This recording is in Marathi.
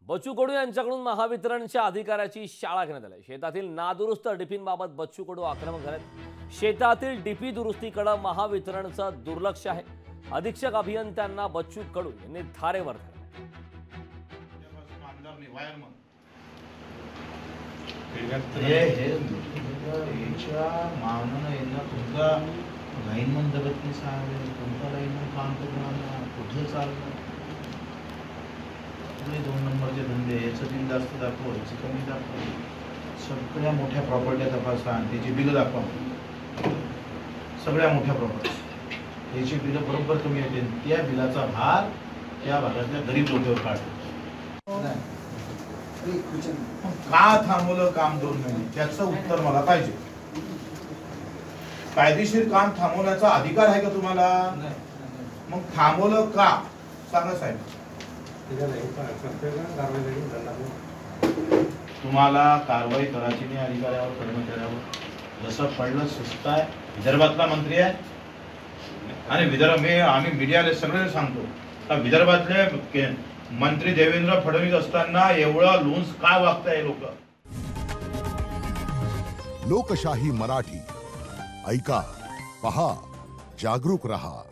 बच्चू कडू यांच्याकडून महावितरणच्या अधिकाऱ्याची शाळा घेण्यात आली। शेतातील नादुरुस्त डीपींबाबत बच्चू कडू आक्रमक झालेत। शेतातील डीपी दुरुस्तीकडे महावितरणचं दुर्लक्ष आहे। अधीक्षक अभियंत्यांना बच्चू कडू यांनी धारेवर धरले। दोन नंबरचे धंदे याचं बिल जास्त दाखव, याचं कमी दाखव, सगळ्या मोठ्या प्रॉपर्ट्या तपासा आणि त्याची बिलं दाखवा। सगळ्या मोठ्या प्रॉपर्टी याची बिलं बरोबर कमी येते, त्या बिलाचा भार त्या भागातल्या गरीब लोकांवर काढतो। का थांबवलं काम 2 महिने, त्याचं उत्तर मला पाहिजे। कायदेशीर काम थांबवण्याचा अधिकार आहे का तुम्हाला? मग थांबवलं का सांगा साहेब। तुम्हाला कारवाई करायची नाही अधिकाऱ्यावर, कर्मचाऱ्यावर। जसं पडलं सुस्त आहे, विदर्भातला मंत्री आहे आणि आम्ही मीडियाला सगळे सांगतो का विदर्भातले मंत्री देवेंद्र फडणवीस असताना एवढं लून्स का वागताय लोक। लोकशाही मराठी ऐका, पहा, जागरूक रहा।